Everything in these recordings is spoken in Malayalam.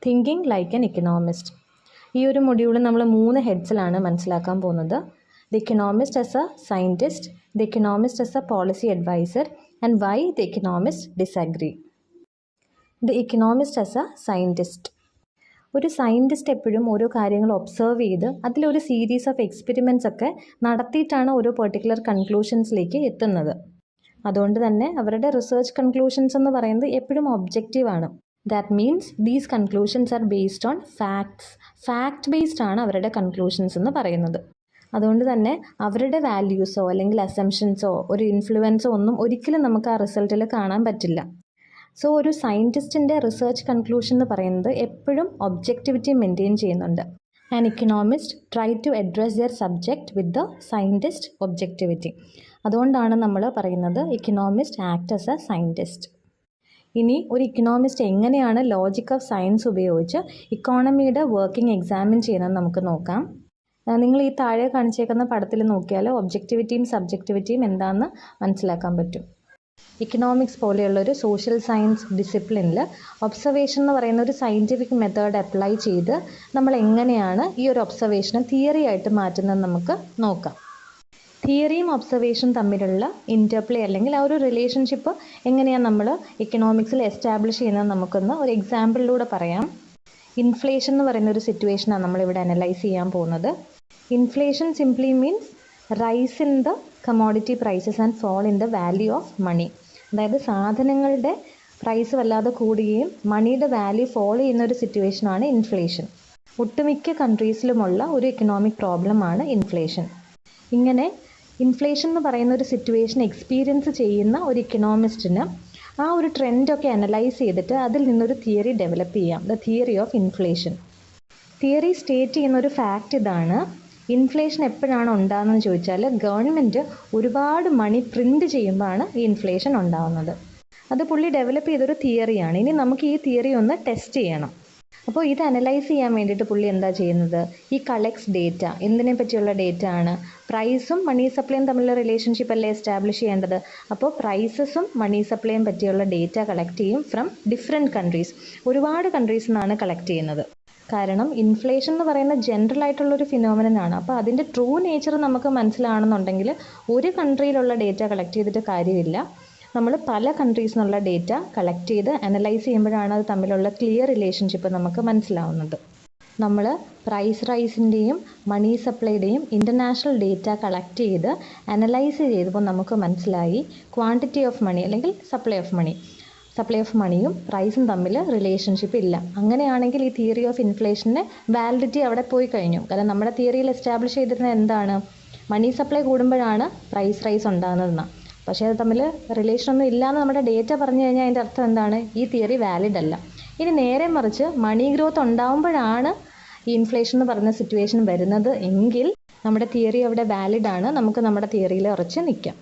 Thinking like an Economist. ഈ ഒരു മൊഡ്യൂൾ നമ്മൾ 3 ഹെഡ്സിലാണ് മനസ്സിലാക്കാൻ പോകുന്നത്. The economist as a scientist, the economist as a policy adviser and why the economist disagree. The economist as a scientist. ഒരു സയൻറ്റിസ്റ്റ് എപ്പോഴും ഓരോ കാര്യങ്ങൾ ഒബ്സർവ് ചെയ്ത് അതിലൊരു സീരീസ് ഓഫ് എക്സ്പെരിമെൻറ്റ്സ് ഒക്കെ നടത്തിയിട്ടാണ് ഓരോ പെർട്ടിക്കുലർ കൺക്ലൂഷൻസിലേക്ക് എത്തുന്നത്. അതുകൊണ്ട് തന്നെ അവരുടെ റിസർച്ച് കൺക്ലൂഷൻസ് എന്ന് പറയുന്നത് എപ്പോഴും ഒബ്ജക്റ്റീവാണ്. That means these conclusions are based on facts. Fact based ആണ് അവരുടെ കൺക്ലൂഷൻസ് എന്ന് പറയുന്നത്. അതുകൊണ്ട് തന്നെ അവരുടെ വാല്യൂസോ അല്ലെങ്കിൽ അസംഷൻസോ ഒരു ഇൻഫ്ലുവൻസോ ഒന്നും ഒരിക്കലും നമുക്ക് ആ റിസൾട്ടിൽ കാണാൻ പറ്റില്ല. സോ ഒരു സയൻറ്റിസ്റ്റിൻ്റെ റിസർച്ച് കൺക്ലൂഷൻ എന്ന് പറയുന്നത് എപ്പോഴും ഒബ്ജക്റ്റിവിറ്റി മെയിൻറ്റെയിൻ ചെയ്യുന്നുണ്ട്. An economist try to address their subject with the scientist objectivity. അതുകൊണ്ടാണ് നമ്മൾ പറയുന്നത് economist act as a scientist. ഇനി ഒരു ഇക്കണോമിസ്റ്റ് എങ്ങനെയാണ് ലോജിക് ഓഫ് സയൻസ് ഉപയോഗിച്ച് ഇക്കോണമിയുടെ വർക്കിംഗ് എക്സാമിൻ ചെയ്യുന്നത് നമുക്ക് നോക്കാം. നിങ്ങൾ ഈ താഴെ കാണിച്ചേക്കുന്ന പടത്തിൽ നോക്കിയാൽ ഒബ്ജക്റ്റിവിറ്റിയും സബ്ജക്റ്റിവിറ്റിയും എന്താണെന്ന് മനസ്സിലാക്കാൻ പറ്റും. ഇക്കണോമിക്സ് പോലെയുള്ളൊരു സോഷ്യൽ സയൻസ് ഡിസിപ്ലിനിൽ ഒബ്സർവേഷൻ എന്ന് പറയുന്ന ഒരു സയൻറ്റിഫിക് മെത്തേഡ് അപ്ലൈ ചെയ്ത് നമ്മൾ എങ്ങനെയാണ് ഈ ഒരു ഒബ്സർവേഷനെ തിയറി ആയിട്ട് മാറ്റുന്നത് നമുക്ക് നോക്കാം. തിയറിയും ഒബ്സർവേഷൻ തമ്മിലുള്ള ഇൻ്റർപ്ലേ അല്ലെങ്കിൽ ആ ഒരു റിലേഷൻഷിപ്പ് എങ്ങനെയാണ് നമ്മൾ ഇക്കണോമിക്സിൽ എസ്റ്റാബ്ലിഷ് ചെയ്യുന്നത് നമുക്കൊന്ന് ഒരു എക്സാമ്പിളിലൂടെ പറയാം. ഇൻഫ്ലേഷൻ എന്ന് പറയുന്ന ഒരു സിറ്റുവേഷനാണ് നമ്മളിവിടെ അനലൈസ് ചെയ്യാൻ പോകുന്നത്. Inflation simply means rise in the commodity prices and fall in the value of money. അതായത് സാധനങ്ങളുടെ പ്രൈസ് വല്ലാതെ കൂടുകയും മണിയുടെ വാല്യൂ ഫോൾ ചെയ്യുന്ന ഒരു സിറ്റുവേഷനാണ് ഇൻഫ്ലേഷൻ. ഒട്ടുമിക്ക കൺട്രീസിലുമുള്ള ഒരു ഇക്കണോമിക് പ്രോബ്ലമാണ് ഇൻഫ്ലേഷൻ. ഇങ്ങനെ ഇൻഫ്ലേഷൻ എന്ന് പറയുന്ന ഒരു സിറ്റുവേഷൻ എക്സ്പീരിയൻസ് ചെയ്യുന്ന ഒരു ഇക്കണോമിസ്റ്റിന് ആ ഒരു ട്രെൻഡൊക്കെ അനലൈസ് ചെയ്തിട്ട് അതിൽ നിന്നൊരു തിയറി ഡെവലപ്പ് ചെയ്യാം. The theory of inflation. Theory state ചെയ്യുന്ന ഒരു ഫാക്റ്റ് ഇതാണ്: ഇൻഫ്ലേഷൻ എപ്പോഴാണ് ഉണ്ടാകുന്നതെന്ന് ചോദിച്ചാൽ ഗവൺമെൻറ് ഒരുപാട് മണി പ്രിൻ്റ് ചെയ്യുമ്പോഴാണ് ഈ ഇൻഫ്ലേഷൻ ഉണ്ടാകുന്നത്. അത് പുള്ളി ഡെവലപ്പ് ചെയ്തൊരു തിയറിയാണ്. ഇനി നമുക്ക് ഈ തിയറി ഒന്ന് ടെസ്റ്റ് ചെയ്യണം. അപ്പോൾ ഇത് അനലൈസ് ചെയ്യാൻ വേണ്ടിയിട്ട് പുള്ളി എന്താ ചെയ്യുന്നത്? ഈ കളക്ട്സ് ഡേറ്റ. എന്തിനെ പറ്റിയുള്ള ഡേറ്റ ആണ്? പ്രൈസും മണി സപ്ലൈയും തമ്മിലുള്ള റിലേഷൻഷിപ്പ് അല്ലേ എസ്റ്റാബ്ലിഷ് ചെയ്യേണ്ടത്. അപ്പോൾ പ്രൈസസും മണി സപ്ലൈയും പറ്റിയുള്ള ഡേറ്റ കളക്ട് ചെയ്യും ഫ്രം ഡിഫറെൻറ്റ് കൺട്രീസ്. ഒരുപാട് കൺട്രീസിൽ നിന്നാണ് കളക്ട് ചെയ്യുന്നത്. കാരണം ഇൻഫ്ലേഷൻ എന്ന് പറയുന്ന ജനറൽ ആയിട്ടുള്ളൊരു ഫിനോമിനനാണ്. അപ്പോൾ അതിൻ്റെ ട്രൂ നേച്ചർ നമുക്ക് മനസ്സിലാണെന്നുണ്ടെങ്കിൽ ഒരു കൺട്രിയിലുള്ള ഡേറ്റ കളക്ട് ചെയ്തിട്ട് കാര്യമില്ല. നമ്മൾ പല കൺട്രീസിൽ നിന്നുള്ള ഡേറ്റ കളക്ട് ചെയ്ത് അനലൈസ് ചെയ്യുമ്പോഴാണ് അത് തമ്മിലുള്ള ക്ലിയർ റിലേഷൻഷിപ്പ് നമുക്ക് മനസ്സിലാവുന്നത്. നമ്മൾ പ്രൈസ് റൈസിൻ്റെയും മണി സപ്ലൈയുടെയും ഇൻ്റർനാഷണൽ ഡേറ്റ കളക്ട് ചെയ്ത് അനലൈസ് ചെയ്തപ്പോൾ നമുക്ക് മനസ്സിലായി ക്വാണ്ടിറ്റി ഓഫ് മണി അല്ലെങ്കിൽ സപ്ലൈ ഓഫ് മണിയും പ്രൈസും തമ്മിൽ റിലേഷൻഷിപ്പ് ഇല്ല. അങ്ങനെയാണെങ്കിൽ ഈ തിയറി ഓഫ് ഇൻഫ്ലേഷൻ്റെ വാലിഡിറ്റി അവിടെ പോയി കഴിഞ്ഞു. കാരണം നമ്മുടെ തിയറിയിൽ എസ്റ്റാബ്ലിഷ് ചെയ്തിരുന്നത് എന്താണ്? മണി സപ്ലൈ കൂടുമ്പോഴാണ് പ്രൈസ് റൈസ് ഉണ്ടാകുന്നതെന്നാണ്. പക്ഷേ അത് തമ്മിൽ റിലേഷനൊന്നും ഇല്ലയെന്ന് നമ്മുടെ ഡേറ്റ പറഞ്ഞു കഴിഞ്ഞാൽ അതിൻ്റെ അർത്ഥം എന്താണ്? ഈ തിയറി വാലിഡ് അല്ല. ഇനി നേരെ മറിച്ച് മണി ഗ്രോത്ത് ഉണ്ടാകുമ്പോഴാണ് ഈ ഇൻഫ്ലേഷൻ എന്ന് പറയുന്ന സിറ്റുവേഷൻ വരുന്നത് എങ്കിൽ നമ്മുടെ തിയറി അവിടെ വാലിഡ് ആണ്. നമുക്ക് നമ്മുടെ തിയറിയിൽ ഉറച്ച് നിൽക്കാം.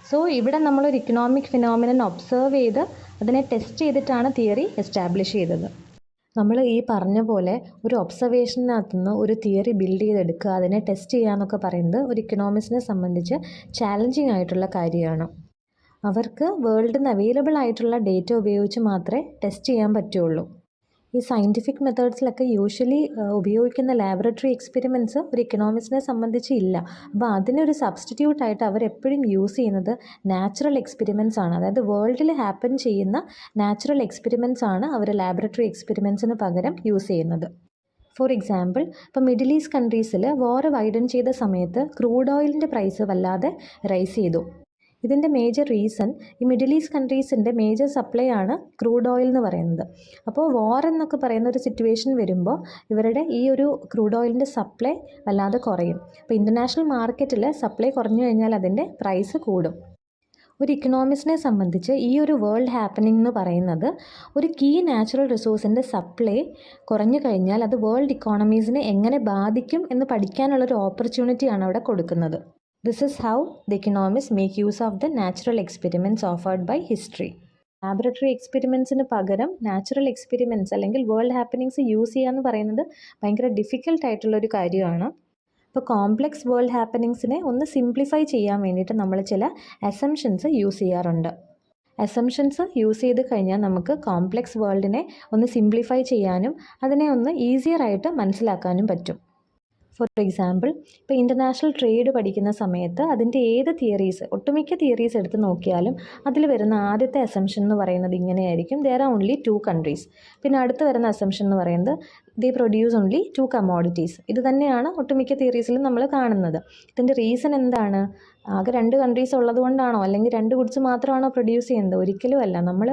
സോ ഇവിടെ നമ്മളൊരു ഇക്കണോമിക് ഫിനോമിനൻ ഒബ്സർവ് ചെയ്ത് അതിനെ ടെസ്റ്റ് ചെയ്തിട്ടാണ് തിയറി എസ്റ്റാബ്ലിഷ് ചെയ്തത്. നമ്മൾ ഈ പറഞ്ഞ പോലെ ഒരു ഒബ്സർവേഷനകത്തു നിന്ന് ഒരു തിയറി ബിൽഡ് ചെയ്തെടുക്കുക, അതിനെ ടെസ്റ്റ് ചെയ്യുക എന്നൊക്കെ പറയുന്നത് ഒരു ഇക്കണോമിസ്റ്റിനെ സംബന്ധിച്ച് ചാലഞ്ചിങ് ആയിട്ടുള്ള കാര്യമാണ്. അവർക്ക് വേൾഡിൽ നിന്ന് അവൈലബിൾ ആയിട്ടുള്ള ഡേറ്റ ഉപയോഗിച്ച് മാത്രമേ ടെസ്റ്റ് ചെയ്യാൻ പറ്റുള്ളൂ. ഈ സയൻറ്റിഫിക് മെത്തേഡ്സിലൊക്കെ യൂഷ്വലി ഉപയോഗിക്കുന്ന ലാബറട്ടറി എക്സ്പെരിമെൻറ്റ്സ് ഒരു ഇക്കണോമിസ്റ്റിനെ സംബന്ധിച്ച് ഇല്ല. അപ്പോൾ അതിനൊരു സബ്സ്റ്റിറ്റ്യൂട്ടായിട്ട് അവരെപ്പോഴും യൂസ് ചെയ്യുന്നത് നാച്ചുറൽ എക്സ്പെരിമെൻറ്റ്സ് ആണ്. അതായത് വേൾഡിൽ ഹാപ്പൻ ചെയ്യുന്ന നാച്ചുറൽ എക്സ്പെരിമെൻറ്റ്സ് ആണ് അവർ ലാബറട്ടറി എക്സ്പെരിമെൻറ്റ്സിന് പകരം യൂസ് ചെയ്യുന്നത്. ഫോർ എക്സാമ്പിൾ, ഇപ്പോൾ മിഡിൽ ഈസ്റ്റ് കൺട്രീസിൽ വാർ വൈഡൻ ചെയ്ത സമയത്ത് ക്രൂഡ് ഓയിലിൻ്റെ പ്രൈസ് വല്ലാതെ റൈസ് ചെയ്തു. ഇതിൻ്റെ മേജർ റീസൺ ഈ മിഡിൽ ഈസ്റ്റ് കൺട്രീസിൻ്റെ മേജർ സപ്ലൈ ആണ് ക്രൂഡ് ഓയിൽ എന്ന് പറയുന്നത്. അപ്പോൾ വാർ എന്നൊക്കെ പറയുന്ന ഒരു സിറ്റുവേഷൻ വരുമ്പോൾ ഇവരുടെ ഈ ഒരു ക്രൂഡ് ഓയിലിൻ്റെ സപ്ലൈ വല്ലാതെ കുറയും. അപ്പോൾ ഇൻ്റർനാഷണൽ മാർക്കറ്റിൽ സപ്ലൈ കുറഞ്ഞു കഴിഞ്ഞാൽ അതിൻ്റെ പ്രൈസ് കൂടും. ഒരു ഇക്കണോമിസ്റ്റിനെ സംബന്ധിച്ച് ഈ ഒരു വേൾഡ് ഹാപ്പനിങ് എന്ന് പറയുന്നത് ഒരു കീ നാച്ചുറൽ റിസോഴ്സിൻ്റെ സപ്ലൈ കുറഞ്ഞു കഴിഞ്ഞാൽ അത് വേൾഡ് ഇക്കോണമീസിനെ എങ്ങനെ ബാധിക്കും എന്ന് പഠിക്കാനുള്ളൊരു ഓപ്പർച്യൂണിറ്റിയാണ് അവിടെ കൊടുക്കുന്നത്. This is how the economists make use of the natural experiments offered by history. Laboratory എക്സ്പെരിമെൻറ്റ്സിന് പകരം നാച്ചുറൽ എക്സ്പെരിമെൻറ്റ്സ് അല്ലെങ്കിൽ വേൾഡ് ഹാപ്പനിങ്സ് യൂസ് ചെയ്യുക എന്ന് പറയുന്നത് ഭയങ്കര ഡിഫിക്കൽട്ട് ആയിട്ടുള്ളൊരു കാര്യമാണ്. അപ്പോൾ കോംപ്ലക്സ് വേൾഡ് ഹാപ്പനിങ്സിനെ ഒന്ന് സിംപ്ലിഫൈ ചെയ്യാൻ വേണ്ടിയിട്ട് നമ്മൾ ചില അസംഷൻസ് യൂസ് ചെയ്യാറുണ്ട്. അസംഷൻസ് യൂസ് ചെയ്ത് കഴിഞ്ഞാൽ നമുക്ക് കോംപ്ലക്സ് വേൾഡിനെ ഒന്ന് സിംപ്ലിഫൈ ചെയ്യാനും അതിനെ ഒന്ന് ഈസിയർ ആയിട്ട് മനസ്സിലാക്കാനും പറ്റും. ഫോർ എക്സാമ്പിൾ, ഇപ്പോൾ ഇൻ്റർനാഷണൽ ട്രേഡ് പഠിക്കുന്ന സമയത്ത് അതിൻ്റെ ഏത് തിയറീസ്, ഒട്ടുമിക്ക തിയറീസ് എടുത്ത് നോക്കിയാലും അതിൽ വരുന്ന ആദ്യത്തെ അസംഷൻ എന്ന് പറയുന്നത് ഇങ്ങനെയായിരിക്കും: ദെയർ ആർ ഓൺലി 2 countries. പിന്നെ അടുത്ത് വരുന്ന അസംഷൻ എന്ന് പറയുന്നത് ദേ പ്രൊഡ്യൂസ് ഓൺലി 2 commodities. ഇത് തന്നെയാണ് ഒട്ടുമിക്ക തിയറീസിലും നമ്മൾ കാണുന്നത്. ഇതിൻ്റെ റീസൺ എന്താണ്? ആകെ 2 കൺട്രീസ് ഉള്ളത് കൊണ്ടാണോ, അല്ലെങ്കിൽ 2 ഗുഡ്സ് മാത്രമാണോ പ്രൊഡ്യൂസ് ചെയ്യുന്നത്? ഒരിക്കലും അല്ല. നമ്മൾ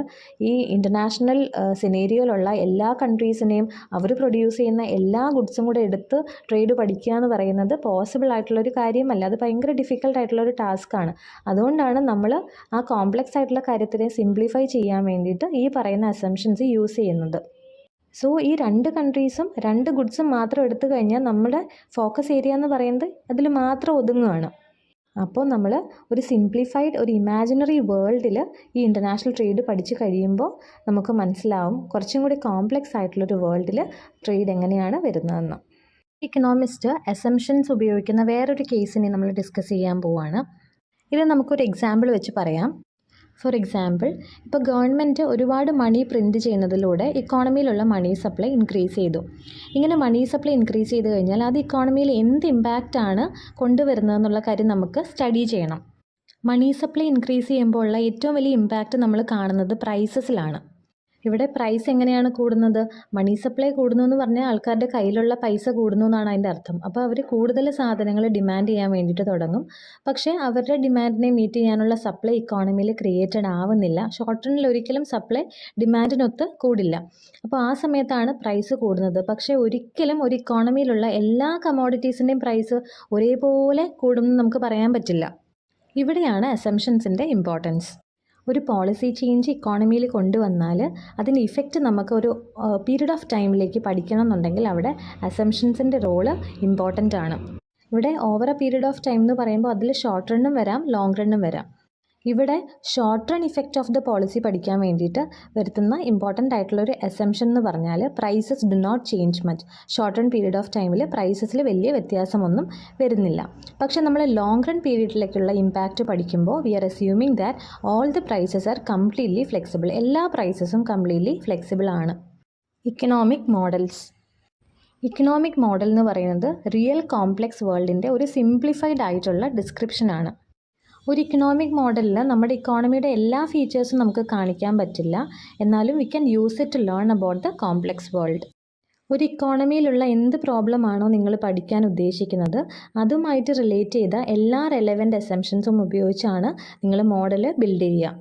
ഈ ഇൻ്റർനാഷണൽ സിനേരിയോയിലുള്ള എല്ലാ കൺട്രീസിനെയും അവർ പ്രൊഡ്യൂസ് ചെയ്യുന്ന എല്ലാ ഗുഡ്സും കൂടെ എടുത്ത് ട്രേഡ് പഠിക്കുക എന്ന് പറയുന്നത് പോസിബിൾ ആയിട്ടുള്ളൊരു കാര്യമല്ല. അത് ഭയങ്കര ഡിഫിക്കൽട്ട് ആയിട്ടുള്ളൊരു ടാസ്ക്കാണ്. അതുകൊണ്ടാണ് നമ്മൾ ആ കോംപ്ലക്സ് ആയിട്ടുള്ള കാര്യത്തിനെ സിംപ്ലിഫൈ ചെയ്യാൻ വേണ്ടിയിട്ട് ഈ പറയുന്ന അസംഷൻസ് യൂസ് ചെയ്യുന്നത്. സോ ഈ 2 കൺട്രീസും 2 ഗുഡ്സും മാത്രം എടുത്തു കഴിഞ്ഞാൽ നമ്മുടെ ഫോക്കസ് ഏരിയ എന്ന് പറയുന്നത് അതിൽ മാത്രം ഒതുങ്ങുകയാണ്. അപ്പോൾ നമ്മൾ ഒരു സിംപ്ലിഫൈഡ്, ഒരു ഇമാജിനറി വേൾഡിൽ ഈ ഇൻ്റർനാഷണൽ ട്രേഡ് പഠിച്ചു കഴിയുമ്പോൾ നമുക്ക് മനസ്സിലാവും കുറച്ചും കൂടി കോംപ്ലക്സ് ആയിട്ടുള്ളൊരു വേൾഡിൽ ട്രേഡ് എങ്ങനെയാണ് വരുന്നതെന്ന്. ഇക്കണോമിസ്റ്റ് അസംഷൻസ് ഉപയോഗിക്കുന്ന വേറൊരു കേസിനെ നമ്മൾ ഡിസ്കസ് ചെയ്യാൻ പോവുകയാണ്. ഇത് നമുക്കൊരു എക്സാമ്പിൾ വെച്ച് പറയാം. ഫോർ എക്സാമ്പിൾ, ഇപ്പോൾ ഗവൺമെൻറ് ഒരുപാട് മണി പ്രിൻറ്റ് ചെയ്യുന്നതിലൂടെ ഇക്കോണമിയിലുള്ള മണി സപ്ലൈ ഇൻക്രീസ് ചെയ്തു. ഇങ്ങനെ മണി സപ്ലൈ ഇൻക്രീസ് ചെയ്ത് കഴിഞ്ഞാൽ അത് ഇക്കോണമിയിൽ എന്ത് ഇമ്പാക്റ്റാണ് കൊണ്ടുവരുന്നതെന്നുള്ള കാര്യം നമുക്ക് സ്റ്റഡി ചെയ്യണം. മണി സപ്ലൈ ഇൻക്രീസ് ചെയ്യുമ്പോൾ ഉള്ള ഏറ്റവും വലിയ ഇമ്പാക്റ്റ് നമ്മൾ കാണുന്നത് പ്രൈസസിലാണ്. ഇവിടെ പ്രൈസ് എങ്ങനെയാണ് കൂടുന്നത്? മണി സപ്ലൈ കൂടുന്നു എന്ന് പറഞ്ഞാൽ ആൾക്കാരുടെ കയ്യിലുള്ള പൈസ കൂടുന്നു എന്നാണ് അതിൻ്റെ അർത്ഥം. അപ്പോൾ അവർ കൂടുതൽ സാധനങ്ങൾ ഡിമാൻഡ് ചെയ്യാൻ വേണ്ടിയിട്ട് തുടങ്ങും. പക്ഷേ അവരുടെ ഡിമാൻഡിനെ മീറ്റ് ചെയ്യാനുള്ള സപ്ലൈ ഇക്കോണമിയിൽ ക്രിയേറ്റഡ് ആവുന്നില്ല. ഷോർട്ട് റണ്ണിൽ ഒരിക്കലും സപ്ലൈ ഡിമാൻഡിനൊത്ത് കൂടില്ല. അപ്പോൾ ആ സമയത്താണ് പ്രൈസ് കൂടുന്നത്. പക്ഷേ ഒരിക്കലും ഒരു ഇക്കോണമിയിലുള്ള എല്ലാ കമോഡിറ്റീസിൻ്റെയും പ്രൈസ് ഒരേപോലെ കൂടുമെന്ന് നമുക്ക് പറയാൻ പറ്റില്ല. ഇവിടെയാണ് അസംഷൻസിൻ്റെ ഇമ്പോർട്ടൻസ്. ഒരു പോളിസി ചേഞ്ച് ഇക്കോണമിയിൽ കൊണ്ടുവന്നാൽ അതിൻ്റെ ഇഫക്റ്റ് നമുക്ക് ഒരു പീരീഡ് ഓഫ് ടൈമിലേക്ക് പഠിക്കണം എന്നുണ്ടെങ്കിൽ അവിടെ അസംഷൻസിൻ്റെ റോള് ഇമ്പോർട്ടൻ്റ് ആണ്. ഇവിടെ over A period of time എന്ന് പറയുമ്പോൾ അതിൽ ഷോർട്ട് റണ്ണും വരാം, ലോങ് റണ്ണും വരാം. ഇവിടെ short run effect of the policy പഠിക്കാൻ വേണ്ടിയിട്ട് വരുത്തുന്ന ഇമ്പോർട്ടൻ്റ് ആയിട്ടുള്ളൊരു അസംഷൻ എന്ന് പറഞ്ഞാൽ prices do not change much. Short run period of ടൈമിൽ പ്രൈസസിൽ വലിയ വ്യത്യാസമൊന്നും വരുന്നില്ല. പക്ഷേ നമ്മൾ ലോങ് റൺ പീരീഡിലേക്കുള്ള ഇമ്പാക്റ്റ് പഠിക്കുമ്പോൾ we are assuming that all the prices are completely flexible. എല്ലാ പ്രൈസസും കംപ്ലീറ്റ്ലി ഫ്ലെക്സിബിൾ ആണ്. Economic models. ഇക്കണോമിക് മോഡൽ എന്ന് പറയുന്നത് റിയൽ കോംപ്ലക്സ് വേൾഡിൻ്റെ ഒരു സിംപ്ലിഫൈഡ് ആയിട്ടുള്ള ഡിസ്ക്രിപ്ഷനാണ്. ഒരു ഇക്കണോമിക് മോഡലിൽ നമ്മുടെ ഇക്കോണമിയുടെ എല്ലാ ഫീച്ചേഴ്സും നമുക്ക് കാണിക്കാൻ പറ്റില്ല. എന്നാലും we can use it to learn about the complex world. ഒരു ഇക്കോണമിയിലുള്ള എന്ത് പ്രോബ്ലം ആണോ നിങ്ങൾ പഠിക്കാൻ ഉദ്ദേശിക്കുന്നത് അതുമായിട്ട് റിലേറ്റ് ചെയ്ത എല്ലാ റെലവൻറ്റ് അസംഷൻസും ഉപയോഗിച്ചാണ് നിങ്ങൾ മോഡൽ ബിൽഡ് ചെയ്യുക.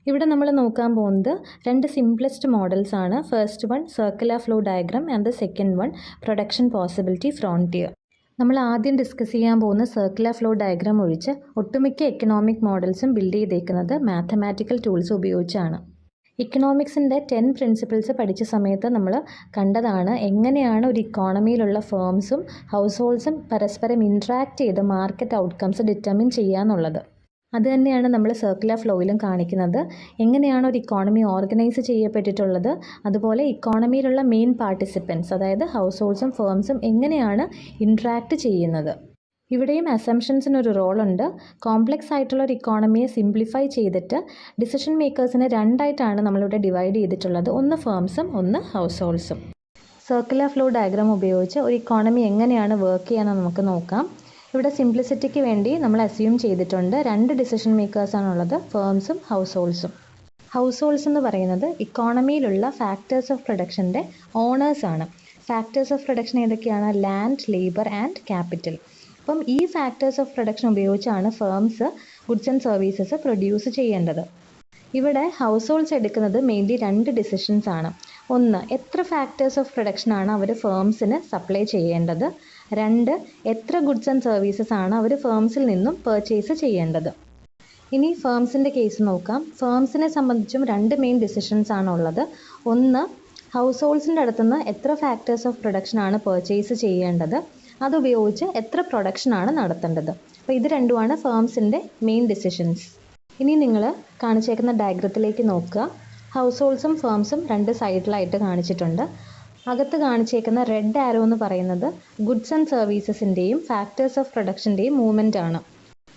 ഇവിടെ നമ്മൾ നോക്കാൻ പോകുന്നത് 2 സിംപ്ലസ്റ്റ് മോഡൽസ് ആണ്. First one circular flow diagram and the second one production possibility frontier. നമ്മൾ ആദ്യം ഡിസ്കസ് ചെയ്യാൻ പോകുന്ന സർക്കുലർ ഫ്ലോ ഡയഗ്രാം ഒഴിച്ച് ഒട്ടുമിക്ക എക്കണോമിക് മോഡൽസും ബിൽഡ് ചെയ്തേക്കുന്നത് മാത്തമാറ്റിക്കൽ ടൂൾസ് ഉപയോഗിച്ചാണ്. ഇക്കണോമിക്സിൻ്റെ 10 പ്രിൻസിപ്പിൾസ് പഠിച്ച സമയത്ത് നമ്മൾ കണ്ടതാണ് എങ്ങനെയാണ് ഒരു ഇക്കോണമിയിലുള്ള ഫേംസും ഹൗസ് ഹോൾഡ്സും പരസ്പരം ഇൻട്രാക്ട് ചെയ്ത് മാർക്കറ്റ് ഔട്ട്കംസ് ഡിറ്റർമിൻ ചെയ്യുക എന്നുള്ളത്. അത് തന്നെയാണ് നമ്മൾ സർക്കുലർ ഫ്ലോയിലും കാണിക്കുന്നത്. എങ്ങനെയാണ് ഒരു ഇക്കോണമി ഓർഗനൈസ് ചെയ്യപ്പെട്ടിട്ടുള്ളത്, അതുപോലെ ഇക്കോണമിയിലുള്ള മെയിൻ പാർട്ടിസിപ്പൻസ് അതായത് ഹൗസ് ഹോൾഡ്സും ഫേംസും എങ്ങനെയാണ് ഇൻട്രാക്ട് ചെയ്യുന്നത്. ഇവിടെയും അസംഷൻസിനൊരു റോളുണ്ട്. കോംപ്ലക്സ് ആയിട്ടുള്ള ഒരു ഇക്കോണമിയെ സിംപ്ലിഫൈ ചെയ്തിട്ട് ഡിസിഷൻ മേക്കേഴ്സിനെ 2ആയിട്ടാണ് നമ്മളിവിടെ ഡിവൈഡ് ചെയ്തിട്ടുള്ളത്. ഒന്ന് ഫേംസും ഒന്ന് ഹൗസ് ഹോൾഡ്സും. സർക്കുലർ ഫ്ലോ ഡയഗ്രാം ഉപയോഗിച്ച് ഒരു ഇക്കോണമി എങ്ങനെയാണ് വർക്ക് ചെയ്യാമെന്ന് നമുക്ക് നോക്കാം. ഇവിടെ സിംപ്ലിസിറ്റിക്ക് വേണ്ടി നമ്മൾ അസ്യൂം ചെയ്തിട്ടുണ്ട് 2 ഡിസിഷൻ മേക്കേഴ്സാണുള്ളത്, ഫേംസും ഹൗസ് ഹോൾഡ്സും. ഹൗസ് ഹോൾഡ്സ് എന്ന് പറയുന്നത് ഇക്കോണമിയിലുള്ള ഫാക്ടേഴ്സ് ഓഫ് പ്രൊഡക്ഷൻ്റെ ഓണേഴ്സാണ്. ഫാക്ടേഴ്സ് ഓഫ് പ്രൊഡക്ഷൻ ഏതൊക്കെയാണ്? Land, labour and capital. അപ്പം ഈ ഫാക്ടേഴ്സ് ഓഫ് പ്രൊഡക്ഷൻ ഉപയോഗിച്ചാണ് firms goods and services produce ചെയ്യേണ്ടത്. ഇവിടെ ഹൗസ് ഹോൾഡ്സ് എടുക്കുന്നത് മെയിൻലി 2 ഡിസിഷൻസ് ആണ്. ഒന്ന്, എത്ര ഫാക്ടേഴ്സ് ഓഫ് പ്രൊഡക്ഷനാണ് അവർ ഫേംസിന് സപ്ലൈ ചെയ്യേണ്ടത്. 2, എത്ര ഗുഡ്സ് ആൻഡ് സർവീസസ് ആണ് അവർ ഫേംസിൽ നിന്നും പർച്ചേസ് ചെയ്യേണ്ടത്. ഇനി ഫേംസിൻ്റെ കേസ് നോക്കാം. ഫേംസിനെ സംബന്ധിച്ചും 2 മെയിൻ ഡിസിഷൻസ് ആണുള്ളത്. ഒന്ന്, ഹൗസ് ഹോൾഡ്സിൻ്റെ അടുത്തുനിന്ന് എത്ര ഫാക്ടേഴ്സ് ഓഫ് പ്രൊഡക്ഷനാണ് പർച്ചേസ് ചെയ്യേണ്ടത്, അതുപയോഗിച്ച് എത്ര പ്രൊഡക്ഷനാണ് നടത്തേണ്ടത്. അപ്പോൾ ഇത് രണ്ടുമാണ് ഫേംസിൻ്റെ മെയിൻ ഡിസിഷൻസ്. ഇനി നിങ്ങൾ കാണിച്ചേക്കുന്ന ഡയഗ്രത്തിലേക്ക് നോക്കുക. ഹൗസ് ഹോൾഡ്സും ഫേംസും 2 സൈഡിലായിട്ട് കാണിച്ചിട്ടുണ്ട്. അകത്ത് കാണിച്ചേക്കുന്ന റെഡ് ആരോ എന്ന് പറയുന്നത് ഗുഡ്സ് ആൻഡ് സർവീസസിൻ്റെയും ഫാക്ടേഴ്സ് ഓഫ് പ്രൊഡക്ഷൻ്റെയും മൂവ്മെൻ്റ് ആണ്.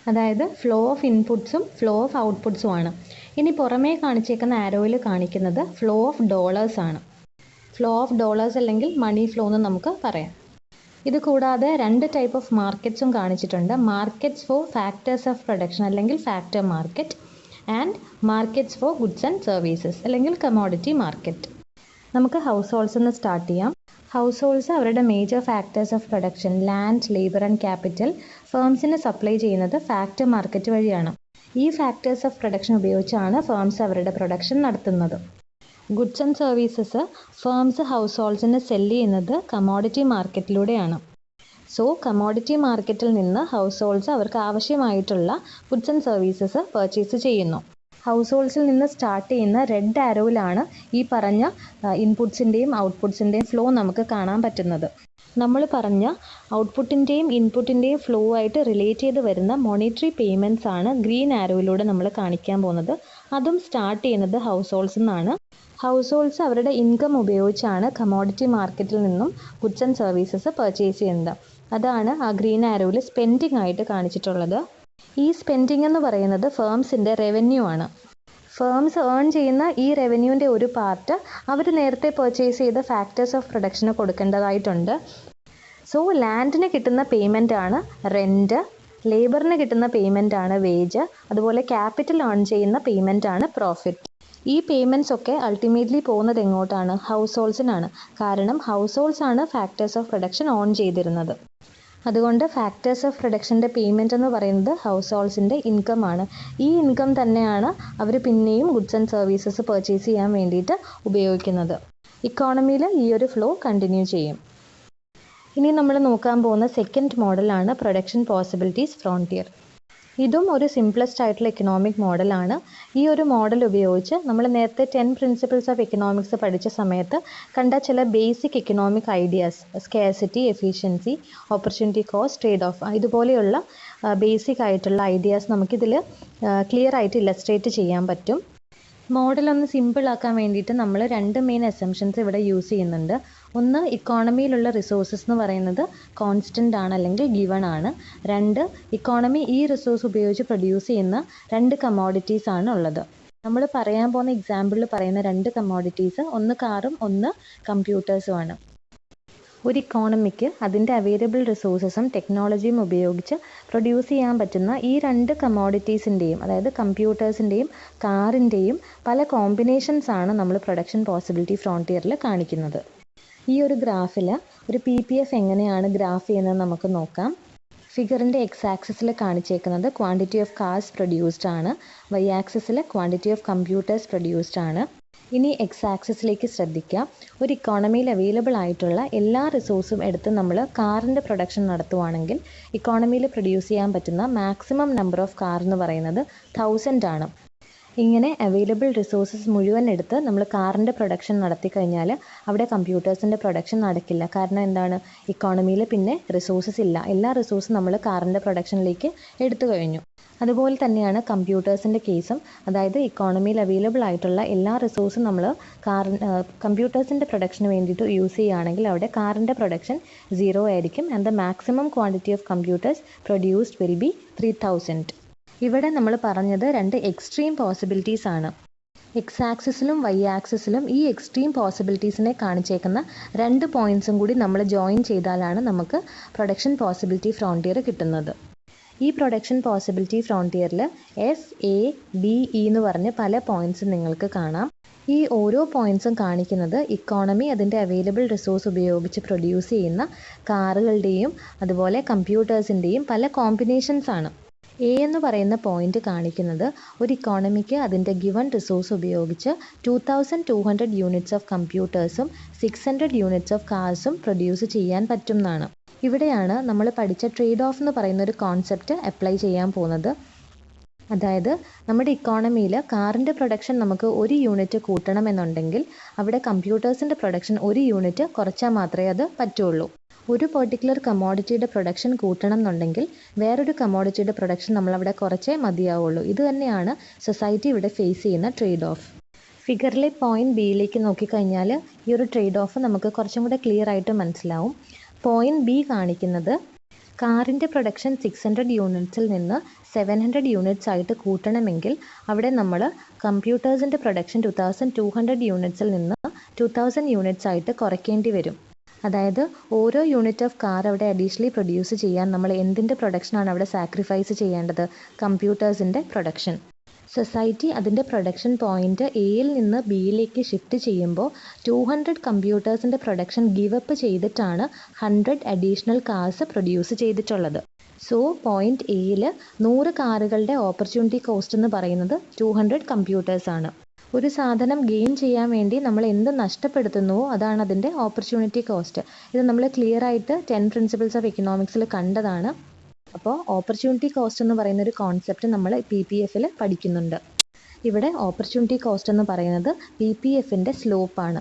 അതായത് ഫ്ലോ ഓഫ് ഇൻപുട്സും ഫ്ലോ ഓഫ് ഔട്ട്പുട്സും ആണ്. ഇനി പുറമേ കാണിച്ചേക്കുന്ന ആരോയിൽ കാണിക്കുന്നത് ഫ്ലോ ഓഫ് ഡോളേഴ്സ് ആണ്. ഫ്ലോ ഓഫ് ഡോളേഴ്സ് അല്ലെങ്കിൽ മണി ഫ്ലോ എന്ന് നമുക്ക് പറയാം. ഇത് കൂടാതെ 2 ടൈപ്പ് ഓഫ് മാർക്കറ്റ്സും കാണിച്ചിട്ടുണ്ട്. Markets for factors of production അല്ലെങ്കിൽ factor market and markets for goods and services അല്ലെങ്കിൽ കമോഡിറ്റി മാർക്കറ്റ്. നമുക്ക് ഹൗസ് ഹോൾഡ്സ് നിന്ന് സ്റ്റാർട്ട് ചെയ്യാം. ഹൗസ് ഹോൾഡ്സ് അവരുടെ major factors of production land, labour and capital ഫേംസിന് സപ്ലൈ ചെയ്യുന്നത് ഫാക്ടർ മാർക്കറ്റ് വഴിയാണ്. ഈ ഫാക്ടേഴ്സ് ഓഫ് പ്രൊഡക്ഷൻ ഉപയോഗിച്ചാണ് ഫേംസ് അവരുടെ പ്രൊഡക്ഷൻ നടത്തുന്നത്. ഗുഡ്സ് ആൻഡ് സർവീസസ് ഫേംസ് ഹൗസ് ഹോൾഡ്സിന് സെല്ല് ചെയ്യുന്നത് കമോഡിറ്റി മാർക്കറ്റിലൂടെയാണ്. സോ കമോഡിറ്റി മാർക്കറ്റിൽ നിന്ന് ഹൗസ് ഹോൾഡ്സ് അവർക്ക് ആവശ്യമായിട്ടുള്ള ഗുഡ്സ് ആൻഡ് സർവീസസ് പർച്ചേസ് ചെയ്യുന്നു. ഹൗസ് ഹോൾഡ്സിൽ നിന്ന് സ്റ്റാർട്ട് ചെയ്യുന്ന റെഡ് ആരോയിലാണ് ഈ പറഞ്ഞ ഇൻപുട്സിൻ്റെയും ഔട്ട്പുട്സിൻ്റെയും ഫ്ലോ നമുക്ക് കാണാൻ പറ്റുന്നത്. നമ്മൾ പറഞ്ഞ ഔട്ട്പുട്ടിൻ്റെയും ഇൻപുട്ടിൻ്റെയും ഫ്ലോ ആയിട്ട് റിലേറ്റ് ചെയ്ത് വരുന്ന മോണിറ്ററി പേയ്മെൻറ്റ്സ് ആണ് ഗ്രീൻ ആരോയിലൂടെ നമ്മൾ കാണിക്കാൻ പോകുന്നത്. അതും സ്റ്റാർട്ട് ചെയ്യുന്നത് ഹൗസ് ഹോൾഡ്സിൽ നിന്നാണ്. ഹൗസ് ഹോൾഡ്സ് അവരുടെ ഇൻകം ഉപയോഗിച്ചാണ് കമോഡിറ്റി മാർക്കറ്റിൽ നിന്നും ഗുഡ്സ് ആൻഡ് സർവീസസ് പർച്ചേസ് ചെയ്യുന്നത്. അതാണ് ആ ഗ്രീൻ ആരോയിൽ സ്പെൻഡിങ് ആയിട്ട് കാണിച്ചിട്ടുള്ളത്. ഈ സ്പെൻഡിങ് എന്ന് പറയുന്നത് ഫേംസിൻ്റെ റവന്യൂ ആണ്. ഫേംസ് ഏൺ ചെയ്യുന്ന ഈ റവന്യൂവിൻ്റെ ഒരു പാർട്ട് അവർ നേരത്തെ പർച്ചേസ് ചെയ്ത ഫാക്ടേഴ്സ് ഓഫ് പ്രൊഡക്ഷന് കൊടുക്കേണ്ടതായിട്ടുണ്ട്. സോ ലാൻഡിന് കിട്ടുന്ന പേയ്മെൻ്റ് ആണ് റെൻറ്റ്, ലേബറിന് കിട്ടുന്ന പേയ്മെൻ്റ് ആണ് വേജ്, അതുപോലെ ക്യാപിറ്റൽ ഏൺ ചെയ്യുന്ന പേയ്മെൻ്റ് ആണ് പ്രോഫിറ്റ്. ഈ പേയ്മെൻറ്റ്സ് ഒക്കെ അൾട്ടിമേറ്റ്ലി പോകുന്നത് എങ്ങോട്ടാണ്? ഹൗസ് ഹോൾഡ്സിനാണ്. കാരണം ഹൗസ് ഹോൾഡ്സ് ആണ് ഫാക്ടേഴ്സ് ഓഫ് പ്രൊഡക്ഷൻ ഓൺ ചെയ്തിരുന്നത്. അതുകൊണ്ട് ഫാക്ടേഴ്സ് ഓഫ് പ്രൊഡക്ഷൻ്റെ പേയ്മെൻറ്റ് എന്ന് പറയുന്നത് ഹൗസ് ഹോൾഡ്സിൻ്റെ ഇൻകം ആണ്. ഈ ഇൻകം തന്നെയാണ് അവർ പിന്നെയും ഗുഡ്സ് ആൻഡ് സർവീസസ് പർച്ചേസ് ചെയ്യാൻ വേണ്ടിയിട്ട് ഉപയോഗിക്കുന്നത്. ഇക്കോണമിയിൽ ഈ ഒരു ഫ്ലോ കണ്ടിന്യൂ ചെയ്യും. ഇനി നമ്മൾ നോക്കാൻ പോകുന്ന സെക്കൻഡ് മോഡലാണ് പ്രൊഡക്ഷൻ പോസിബിലിറ്റീസ് ഫ്രോണ്ടിയർ. ഇതും ഒരു സിംപ്ലസ്റ്റ് ആയിട്ടുള്ള എക്കണോമിക് മോഡലാണ്. ഈ ഒരു മോഡൽ ഉപയോഗിച്ച് നമ്മൾ നേരത്തെ 10 പ്രിൻസിപ്പിൾസ് ഓഫ് എക്കണോമിക്സ് പഠിച്ച സമയത്ത് കണ്ട ചില basic economic ideas, scarcity, efficiency, opportunity cost, trade off, ഇതുപോലെയുള്ള ബേസിക് ആയിട്ടുള്ള ഐഡിയാസ് നമുക്കിതിൽ ക്ലിയർ ആയിട്ട് ഇല്ലസ്ട്രേറ്റ് ചെയ്യാൻ പറ്റും. മോഡലൊന്ന് സിമ്പിളാക്കാൻ വേണ്ടിയിട്ട് നമ്മൾ 2 മെയിൻ അസംഷൻസ് ഇവിടെ യൂസ് ചെയ്യുന്നുണ്ട്. ഒന്ന്, ഇക്കോണമിയിലുള്ള റിസോഴ്സസ് എന്ന് പറയുന്നത് കോൺസ്റ്റൻ്റ് ആണ് അല്ലെങ്കിൽ ഗിവൺ ആണ്. 2, ഇക്കോണമി ഈ റിസോഴ്സ് ഉപയോഗിച്ച് പ്രൊഡ്യൂസ് ചെയ്യുന്ന 2 കമോഡിറ്റീസ് ആണ് ഉള്ളത്. നമ്മൾ പറയാൻ പോകുന്ന എക്സാമ്പിളിൽ പറയുന്ന 2 കമോഡിറ്റീസ് ഒന്ന് കാറും ഒന്ന് കമ്പ്യൂട്ടേഴ്സുമാണ്. ഒരു ഇക്കോണമിക്ക് അതിൻ്റെ അവൈലബിൾ റിസോഴ്സസും ടെക്നോളജിയും ഉപയോഗിച്ച് പ്രൊഡ്യൂസ് ചെയ്യാൻ പറ്റുന്ന ഈ 2 കമോഡിറ്റീസിൻ്റെയും, അതായത് കമ്പ്യൂട്ടേഴ്സിൻ്റെയും കാറിൻ്റെയും പല കോമ്പിനേഷൻസ് ആണ് നമ്മൾ പ്രൊഡക്ഷൻ പോസിബിലിറ്റി ഫ്രോണ്ടിയറിൽ കാണിക്കുന്നത്. ഈ ഒരു ഗ്രാഫിൽ ഒരു PPF എങ്ങനെയാണ് ഗ്രാഫ് ചെയ്യുന്നത് നമുക്ക് നോക്കാം. ഫിഗറിൻ്റെ എക്സ് ആക്സിസിൽ കാണിച്ചേക്കുന്നത് ക്വാണ്ടിറ്റി ഓഫ് കാർസ് പ്രൊഡ്യൂസ്ഡ് ആണ്, വൈ ആക്സിസിൽ ക്വാണ്ടിറ്റി ഓഫ് കമ്പ്യൂട്ടേഴ്സ് പ്രൊഡ്യൂസ്ഡ് ആണ്. ഇനി എക്സ് ആക്സിസിലേക്ക് ശ്രദ്ധിക്കുക. ഒരു ഇക്കോണമിയിൽ അവൈലബിൾ ആയിട്ടുള്ള എല്ലാ റിസോഴ്സും എടുത്ത് നമ്മൾ കാറിൻ്റെ പ്രൊഡക്ഷൻ നടത്തുവാണെങ്കിൽ ഇക്കോണമിയിൽ പ്രൊഡ്യൂസ് ചെയ്യാൻ പറ്റുന്ന മാക്സിമം നമ്പർ ഓഫ് കാർ എന്ന് പറയുന്നത് 1000 ആണ്. ഇങ്ങനെ അവൈലബിൾ റിസോഴ്സസ് മുഴുവൻ എടുത്ത് നമ്മൾ കാറിൻ്റെ പ്രൊഡക്ഷൻ നടത്തി കഴിഞ്ഞാൽ അവിടെ കമ്പ്യൂട്ടേഴ്സിൻ്റെ പ്രൊഡക്ഷൻ നടക്കില്ല. കാരണം എന്താണ്? ഇക്കോണമിയിൽ പിന്നെ റിസോഴ്സസ് ഇല്ല. എല്ലാ റിസോഴ്സും നമ്മൾ കാറിൻ്റെ പ്രൊഡക്ഷനിലേക്ക് എടുത്തു കഴിഞ്ഞു. അതുപോലെ തന്നെയാണ് കമ്പ്യൂട്ടേഴ്സിൻ്റെ കേസും. അതായത് ഇക്കോണമിയിൽ അവൈലബിൾ ആയിട്ടുള്ള എല്ലാ റിസോഴ്സും നമ്മൾ കമ്പ്യൂട്ടേഴ്സിൻ്റെ പ്രൊഡക്ഷന് വേണ്ടിയിട്ട് യൂസ് ചെയ്യുകയാണെങ്കിൽ അവിടെ കാറിൻ്റെ പ്രൊഡക്ഷൻ 0 ആയിരിക്കും. And the maximum quantity of computers produced will be 3000. ഇവിടെ നമ്മൾ പറഞ്ഞത് 2 എക്സ്ട്രീം പോസിബിലിറ്റീസ് ആണ്. എക്സ് ആക്സിസിലും വൈ ആക്സിസിലും ഈ എക്സ്ട്രീം പോസിബിലിറ്റീസിനെ കാണിച്ചേക്കുന്ന 2 പോയിൻറ്റ്സും കൂടി നമ്മൾ ജോയിൻ ചെയ്താലാണ് നമുക്ക് പ്രൊഡക്ഷൻ പോസിബിലിറ്റി ഫ്രോണ്ടിയർ കിട്ടുന്നത്. ഈ പ്രൊഡക്ഷൻ പോസിബിലിറ്റി ഫ്രോണ്ടിയറിൽ FABE എന്ന് പറഞ്ഞ് പല പോയിൻറ്റ്സും നിങ്ങൾക്ക് കാണാം. ഈ ഓരോ പോയിൻറ്റ്സും കാണിക്കുന്നത് ഇക്കോണമി അതിൻ്റെ അവൈലബിൾ റിസോഴ്സ് ഉപയോഗിച്ച് പ്രൊഡ്യൂസ് ചെയ്യുന്ന കാറുകളുടെയും അതുപോലെ കമ്പ്യൂട്ടേഴ്സിൻ്റെയും പല കോമ്പിനേഷൻസ് ആണ്. എ എന്ന് പറയുന്ന പോയിന്റ് കാണിക്കുന്നത് ഒരു ഇക്കോണമിക്ക് അതിൻ്റെ ഗിവൺ റിസോഴ്സ് ഉപയോഗിച്ച് 2200 യൂണിറ്റ്സ് ഓഫ് കമ്പ്യൂട്ടേഴ്സും 600 യൂണിറ്റ്സ് ഓഫ് കാർസും പ്രൊഡ്യൂസ് ചെയ്യാൻ പറ്റും എന്നാണ്. ഇവിടെയാണ് നമ്മൾ പഠിച്ച ട്രേഡ് ഓഫ് എന്ന് പറയുന്ന ഒരു കോൺസെപ്റ്റ് അപ്ലൈ ചെയ്യാൻ പോകുന്നത്. അതായത് നമ്മുടെ ഇക്കോണമിയിൽ കാറിൻ്റെ പ്രൊഡക്ഷൻ നമുക്ക് 1 യൂണിറ്റ് കൂട്ടണമെന്നുണ്ടെങ്കിൽ അവിടെ കമ്പ്യൂട്ടേഴ്സിൻ്റെ പ്രൊഡക്ഷൻ 1 യൂണിറ്റ് കുറച്ചാൽ മാത്രമേ അത് പറ്റുള്ളൂ. ഒരു പെർട്ടിക്കുലർ കമോഡിറ്റിയുടെ പ്രൊഡക്ഷൻ കൂട്ടണം എന്നുണ്ടെങ്കിൽ വേറൊരു കമോഡിറ്റിയുടെ പ്രൊഡക്ഷൻ നമ്മളവിടെ കുറച്ചേ മതിയാവുള്ളൂ. ഇത് തന്നെയാണ് സൊസൈറ്റി ഇവിടെ ഫേസ് ചെയ്യുന്ന ട്രേഡ് ഓഫ്. ഫിഗറിലെ പോയിന്റ് ബിയിലേക്ക് നോക്കിക്കഴിഞ്ഞാൽ ഈ ഒരു ട്രേഡ് ഓഫ് നമുക്ക് കുറച്ചും കൂടെ ക്ലിയർ ആയിട്ട് മനസ്സിലാവും. പോയിന്റ് ബി കാണിക്കുന്നത് കാറിൻ്റെ പ്രൊഡക്ഷൻ 600 യൂണിറ്റ്സിൽ നിന്ന് 700 യൂണിറ്റ്സ് ആയിട്ട് കൂട്ടണമെങ്കിൽ അവിടെ നമ്മൾ കമ്പ്യൂട്ടേഴ്സിൻ്റെ പ്രൊഡക്ഷൻ 2200 യൂണിറ്റ്സിൽ നിന്ന് 2000 യൂണിറ്റ്സ് ആയിട്ട് കുറയ്ക്കേണ്ടി വരും. അതായത് ഓരോ യൂണിറ്റ് ഓഫ് കാർ അവിടെ അഡീഷണലി പ്രൊഡ്യൂസ് ചെയ്യാൻ നമ്മൾ എന്തിൻ്റെ പ്രൊഡക്ഷനാണ് അവിടെ സാക്രിഫൈസ് ചെയ്യേണ്ടത്? കമ്പ്യൂട്ടേഴ്സിൻ്റെ പ്രൊഡക്ഷൻ. സൊസൈറ്റി അതിൻ്റെ പ്രൊഡക്ഷൻ പോയിൻ്റ് എയിൽ നിന്ന് ബിയിലേക്ക് ഷിഫ്റ്റ് ചെയ്യുമ്പോൾ 200 കമ്പ്യൂട്ടേഴ്സിൻ്റെ പ്രൊഡക്ഷൻ ഗിവപ്പ് ചെയ്തിട്ടാണ് 100 അഡീഷണൽ കാർസ് പ്രൊഡ്യൂസ് ചെയ്തിട്ടുള്ളത്. സോ പോയിൻ്റ് എയിൽ 100 കാറുകളുടെ ഓപ്പർച്യൂണിറ്റി കോസ്റ്റ് എന്ന് പറയുന്നത് 200 കമ്പ്യൂട്ടേഴ്സാണ്. ഒരു സാധനം ഗെയിൻ ചെയ്യാൻ വേണ്ടി നമ്മൾ എന്ത് നഷ്ടപ്പെടുത്തുന്നുവോ അതാണ് അതിൻ്റെ ഓപ്പർച്യൂണിറ്റി കോസ്റ്റ്. ഇത് നമ്മൾ ക്ലിയർ ആയിട്ട് 10 പ്രിൻസിപ്പിൾസ് ഓഫ് എക്കണോമിക്സിൽ കണ്ടതാണ്. അപ്പോൾ ഓപ്പർച്യൂണിറ്റി കോസ്റ്റ് എന്ന് പറയുന്ന ഒരു കോൺസെപ്റ്റ് നമ്മൾ PPF-ൽ പഠിക്കുന്നുണ്ട്. ഇവിടെ ഓപ്പർച്യൂണിറ്റി കോസ്റ്റ് എന്ന് പറയുന്നത് PPF-ൻ്റെ സ്ലോപ്പാണ്.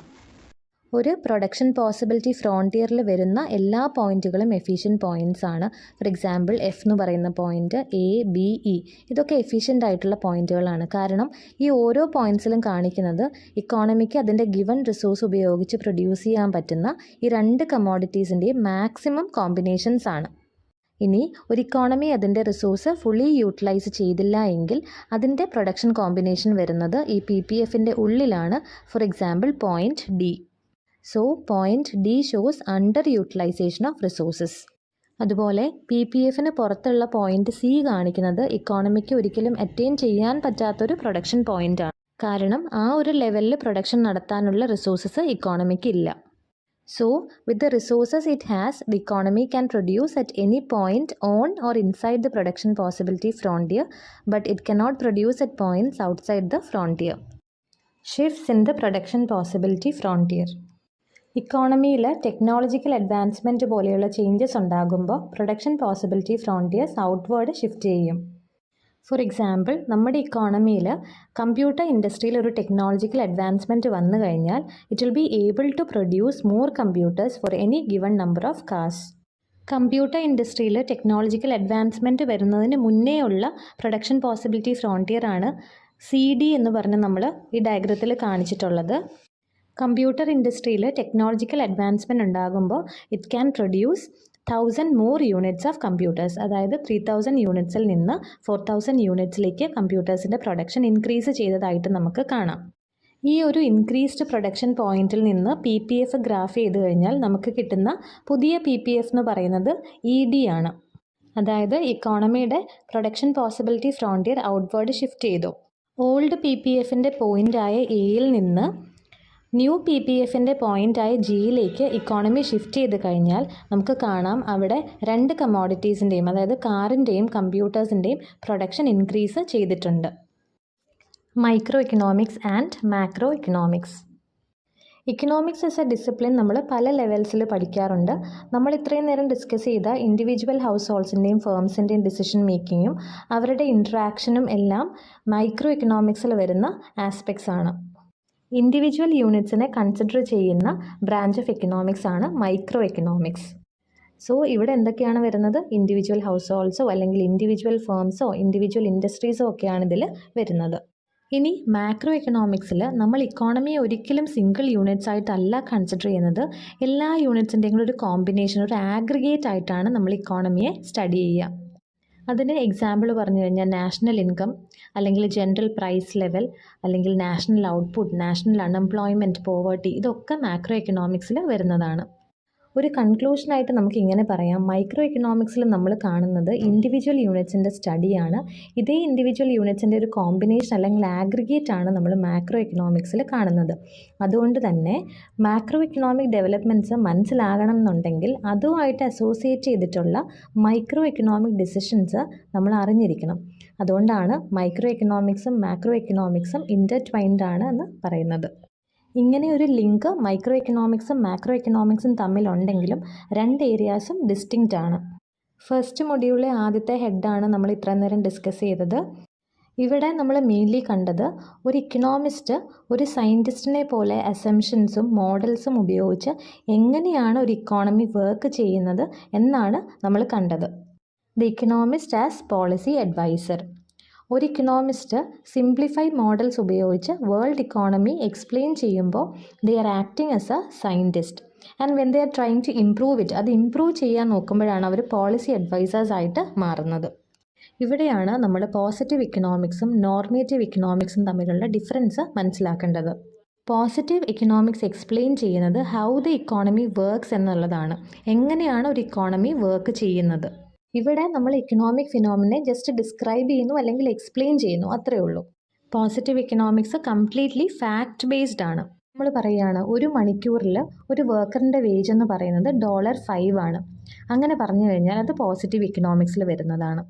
ഒരു പ്രൊഡക്ഷൻ പോസിബിലിറ്റി ഫ്രോണ്ടിയറിൽ വരുന്ന എല്ലാ പോയിന്റുകളും എഫിഷ്യൻറ്റ് പോയിൻറ്റ്സ് ആണ്. ഫോർ എക്സാമ്പിൾ F എന്ന് പറയുന്ന പോയിന്റ്, A, B, E ഇതൊക്കെ എഫിഷ്യൻ്റ് ആയിട്ടുള്ള പോയിന്റുകളാണ്. കാരണം ഈ ഓരോ പോയിന്റ്സിലും കാണിക്കുന്നത് ഇക്കോണമിക്ക് അതിൻ്റെ ഗിവൺ റിസോഴ്സ് ഉപയോഗിച്ച് പ്രൊഡ്യൂസ് ചെയ്യാൻ പറ്റുന്ന ഈ 2 കമ്മോഡിറ്റീസിൻ്റെയും മാക്സിമം കോമ്പിനേഷൻസ് ആണ്. ഇനി ഒരു ഇക്കോണമി അതിൻ്റെ റിസോഴ്സ് ഫുള്ളി യൂട്ടിലൈസ് ചെയ്തില്ല എങ്കിൽ അതിൻ്റെ പ്രൊഡക്ഷൻ കോമ്പിനേഷൻ വരുന്നത് ഈ PPF-ൻ്റെ ഉള്ളിലാണ്. For example point D. So point D shows under utilisation of resources. അതുപോലെ PPF-ന് പുറത്തുള്ള പോയിന്റ് C കാണിക്കുന്നത് ഇക്കോണമിക്ക് ഒരിക്കലും അറ്റൈൻ ചെയ്യാൻ പറ്റാത്തൊരു പ്രൊഡക്ഷൻ പോയിൻ്റാണ്. കാരണം ആ ഒരു ലെവലിൽ പ്രൊഡക്ഷൻ നടത്താനുള്ള റിസോഴ്സസ് ഇക്കോണമിക്ക് ഇല്ല. So, with the resources it has, the economy can produce at any point on or inside the production possibility frontier, but it cannot produce at points outside the frontier. Shifts in the production possibility frontier. ഇക്കോണമിയിൽ ടെക്നോളജിക്കൽ അഡ്വാൻസ്മെൻറ്റ് പോലെയുള്ള ചേഞ്ചസ് ഉണ്ടാകുമ്പോൾ production possibility frontiers outward shift ചെയ്യും. ഫോർ എക്സാമ്പിൾ നമ്മുടെ ഇക്കോണമിയിൽ കമ്പ്യൂട്ടർ ഇൻഡസ്ട്രിയിൽ ഒരു ടെക്നോളജിക്കൽ അഡ്വാൻസ്മെൻറ്റ് വന്നു കഴിഞ്ഞാൽ it will be able to produce more computers for any given number of cars. Computer ഇൻഡസ്ട്രിയിൽ ടെക്നോളജിക്കൽ അഡ്വാൻസ്മെൻറ്റ് വരുന്നതിന് മുന്നേ ഉള്ള പ്രൊഡക്ഷൻ പോസിബിലിറ്റി ഫ്രോണ്ടിയർ ആണ് CD എന്ന് പറഞ്ഞ് നമ്മൾ ഈ ഡയഗ്രത്തിൽ കാണിച്ചിട്ടുള്ളത്. കമ്പ്യൂട്ടർ ഇൻഡസ്ട്രിയിൽ ടെക്നോളജിക്കൽ അഡ്വാൻസ്മെൻറ്റ് ഉണ്ടാകുമ്പോൾ it can produce 1000 more units of computers. അതായത് 3000 യൂണിറ്റ്സിൽ നിന്ന് 4000 യൂണിറ്റ്സിലേക്ക് കമ്പ്യൂട്ടേഴ്സിൻ്റെ പ്രൊഡക്ഷൻ ഇൻക്രീസ് ചെയ്തതായിട്ട് നമുക്ക് കാണാം. ഈ ഒരു ഇൻക്രീസ്ഡ് പ്രൊഡക്ഷൻ പോയിന്റിൽ നിന്ന് PPF ഗ്രാഫ് ചെയ്ത് കഴിഞ്ഞാൽ നമുക്ക് കിട്ടുന്ന പുതിയ PPF എന്ന് പറയുന്നത് ED ആണ്. അതായത് ഇക്കോണമിയുടെ production possibility frontier outward shift ചെയ്തു. ഓൾഡ് PPF-ൻ്റെ പോയിൻ്റായ Aയിൽ നിന്ന് ന്യൂ PPF-ൻ്റെ പോയിൻ്റായ Gയിലേക്ക് ഇക്കോണമി ഷിഫ്റ്റ് ചെയ്ത് കഴിഞ്ഞാൽ നമുക്ക് കാണാം അവിടെ 2 കമ്മോഡിറ്റീസിൻ്റെയും അതായത് കാറിൻ്റെയും കമ്പ്യൂട്ടേഴ്സിൻ്റെയും പ്രൊഡക്ഷൻ ഇൻക്രീസ് ചെയ്തിട്ടുണ്ട്. Micro economics and macro economics. Economics as a discipline നമ്മൾ പല ലെവൽസിൽ പഠിക്കാറുണ്ട്. നമ്മൾ ഇത്രയും നേരം ഡിസ്കസ് ചെയ്ത ഇൻഡിവിജ്വൽ ഹൗസ് ഹോൾഡ്സിൻ്റെയും ഫേംസിൻ്റെയും ഡിസിഷൻ മേക്കിങ്ങും അവരുടെ ഇൻട്രാക്ഷനും എല്ലാം മൈക്രോ ഇക്കണോമിക്സിൽ വരുന്ന ആസ്പെക്ട്സ് ആണ്. ഇൻഡിവിജ്വൽ യൂണിറ്റ്സിനെ കൺസിഡർ ചെയ്യുന്ന ബ്രാഞ്ച് ഓഫ് എക്കണോമിക്സ് ആണ് മൈക്രോ എക്കണോമിക്സ്. സോ ഇവിടെ എന്തൊക്കെയാണ് വരുന്നത്? ഇൻഡിവിജ്വൽ ഹൗസ് ഹോൾഡ്സോ അല്ലെങ്കിൽ ഇൻഡിവിജ്വൽ ഫേംസോ ഇൻഡിവിജ്വൽ ഇൻഡസ്ട്രീസോ ഒക്കെയാണ് ഇതിൽ വരുന്നത്. ഇനി മാക്രോ എക്കണോമിക്സിൽ നമ്മൾ ഇക്കോണമിയെ ഒരിക്കലും സിംഗിൾ യൂണിറ്റ്സ് ആയിട്ടല്ല കൺസിഡർ ചെയ്യുന്നത്. എല്ലാ യൂണിറ്റ്സിൻ്റെയും കൂടെ ഒരു കോമ്പിനേഷൻ, ഒരു ആഗ്രിഗേറ്റ് ആയിട്ടാണ് നമ്മൾ ഇക്കോണമിയെ സ്റ്റഡി ചെയ്യുക. അതിന് എക്സാമ്പിൾ പറഞ്ഞു കഴിഞ്ഞാൽ നാഷണൽ ഇൻകം അല്ലെങ്കിൽ ജനറൽ പ്രൈസ് ലെവൽ അല്ലെങ്കിൽ national output, national unemployment, poverty ഇതൊക്കെ മാക്രോ എക്കണോമിക്സിൽ വരുന്നതാണ്. ഒരു കൺക്ലൂഷനായിട്ട് നമുക്ക് ഇങ്ങനെ പറയാം, മൈക്രോ എക്കണോമിക്സിൽ നമ്മൾ കാണുന്നത് ഇൻഡിവിജ്വൽ യൂണിറ്റ്സിൻ്റെ സ്റ്റഡിയാണ്. ഇതേ ഇൻഡിവിജ്വൽ യൂണിറ്റ്സിൻ്റെ ഒരു കോമ്പിനേഷൻ അല്ലെങ്കിൽ ആഗ്രിഗേറ്റ് ആണ് നമ്മൾ മാക്രോ എക്കണോമിക്സിൽ കാണുന്നത്. അതുകൊണ്ട് തന്നെ മാക്രോ എക്കണോമിക് ഡെവലപ്മെൻറ്റ്സ് മനസ്സിലാകണം എന്നുണ്ടെങ്കിൽ അതുമായിട്ട് അസോസിയേറ്റ് ചെയ്തിട്ടുള്ള മൈക്രോ എക്കണോമിക് ഡിസിഷൻസ് നമ്മൾ അറിഞ്ഞിരിക്കണം. അതുകൊണ്ടാണ് മൈക്രോ എക്കണോമിക്സും മാക്രോ എക്കണോമിക്സും ഇൻ്റർട്വൈൻഡ് ആണ് എന്ന് പറയുന്നത്. ഇങ്ങനെ ഒരു ലിങ്ക് മൈക്രോ എക്കണോമിക്സും മാക്രോ എക്കണോമിക്സും തമ്മിലുണ്ടെങ്കിലും 2 ഏരിയാസും ഡിസ്റ്റിങ്ക്റ്റ് ആണ്. ഫസ്റ്റ് മൊഡ്യൂളിലെ ആദ്യത്തെ ഹെഡാണ് നമ്മൾ ഇത്ര നേരം ഡിസ്കസ് ചെയ്തത്. ഇവിടെ നമ്മൾ മെയിൻലി കണ്ടത് ഒരു ഇക്കണോമിസ്റ്റ് ഒരു സയൻറ്റിസ്റ്റിനെ പോലെ അസംഷൻസും മോഡൽസും ഉപയോഗിച്ച് എങ്ങനെയാണ് ഒരു ഇക്കോണമി വർക്ക് ചെയ്യുന്നത് എന്നാണ് നമ്മൾ കണ്ടത്. The economist as policy adviser. ഒരു ഇക്കണോമിസ്റ്റ് സിംപ്ലിഫൈഡ് മോഡൽസ് ഉപയോഗിച്ച് വേൾഡ് ഇക്കോണമി എക്സ്പ്ലെയിൻ ചെയ്യുമ്പോൾ they are acting as a scientist. And when they are trying to improve it, അത് ഇംപ്രൂവ് ചെയ്യാൻ നോക്കുമ്പോഴാണ് അവർ പോളിസി അഡ്വൈസേഴ്സ് ആയിട്ട് മാറുന്നത്. ഇവിടെയാണ് നമ്മൾ പോസിറ്റീവ് ഇക്കണോമിക്സും നോർമേറ്റീവ് ഇക്കണോമിക്സും തമ്മിലുള്ള ഡിഫറൻസ് മനസ്സിലാക്കേണ്ടത്. പോസിറ്റീവ് ഇക്കണോമിക്സ് എക്സ്പ്ലെയിൻ ചെയ്യുന്നത് ഹൗ ദ ഇക്കോണമി വർക്ക്സ് എന്നുള്ളതാണ്, എങ്ങനെയാണ് ഒരു ഇക്കോണമി വർക്ക് ചെയ്യുന്നത്. ഇവിടെ നമ്മൾ ഇക്കണോമിക് ഫിനോമിനെ ജസ്റ്റ് ഡിസ്ക്രൈബ് ചെയ്യുന്നു അല്ലെങ്കിൽ എക്സ്പ്ലെയിൻ ചെയ്യുന്നു, അത്രയേ ഉള്ളൂ. Positive economics completely fact based ആണ്. നമ്മൾ പറയുകയാണ് ഒരു മണിക്കൂറിൽ ഒരു വർക്കറിൻ്റെ വേജ് എന്ന് പറയുന്നത് $5 ആണ്. അങ്ങനെ പറഞ്ഞു കഴിഞ്ഞാൽ അത് പോസിറ്റീവ് ഇക്കണോമിക്സിൽ വരുന്നതാണ്.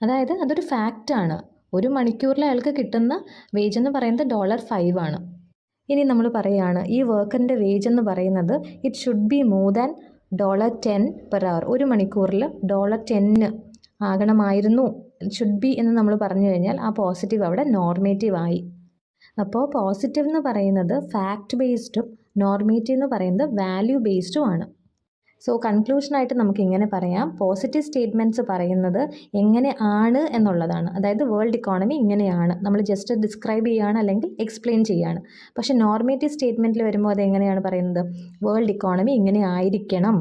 അതായത് അതൊരു ഫാക്റ്റാണ്. ഒരു മണിക്കൂറിൽ അയാൾക്ക് കിട്ടുന്ന വേജ് എന്ന് പറയുന്നത് $5 ആണ്. ഇനി നമ്മൾ പറയുകയാണ് ഈ വർക്കറിൻ്റെ വേജ് എന്ന് പറയുന്നത് it should be more than $10 per hour. ഒരു മണിക്കൂറിൽ $10 ആകണമായിരുന്നു, ഷുഡ് ബി എന്ന് നമ്മൾ പറഞ്ഞു കഴിഞ്ഞാൽ ആ പോസിറ്റീവ് അവിടെ നോർമേറ്റീവ് ആയി. അപ്പോൾ പോസിറ്റീവ് എന്ന് പറയുന്നത് ഫാക്ട് ബേസ്ഡും നോർമേറ്റീവ് എന്ന് പറയുന്നത് വാല്യൂ ബേസ്ഡും ആണ്. സോ കൺക്ലൂഷനായിട്ട് നമുക്ക് ഇങ്ങനെ പറയാം, പോസിറ്റീവ് സ്റ്റേറ്റ്മെൻറ്റ്സ് പറയുന്നത് എങ്ങനെ ആണ് എന്നുള്ളതാണ്. അതായത് വേൾഡ് ഇക്കോണമി ഇങ്ങനെയാണ്, നമ്മൾ ജസ്റ്റ് ഡിസ്ക്രൈബ് ചെയ്യുകയാണ് അല്ലെങ്കിൽ എക്സ്പ്ലെയിൻ ചെയ്യുകയാണ്. പക്ഷേ നോർമേറ്റീവ് സ്റ്റേറ്റ്മെൻറ്റിൽ വരുമ്പോൾ അതെങ്ങനെയാണ് പറയുന്നത്, വേൾഡ് ഇക്കോണമി ഇങ്ങനെ ആയിരിക്കണം.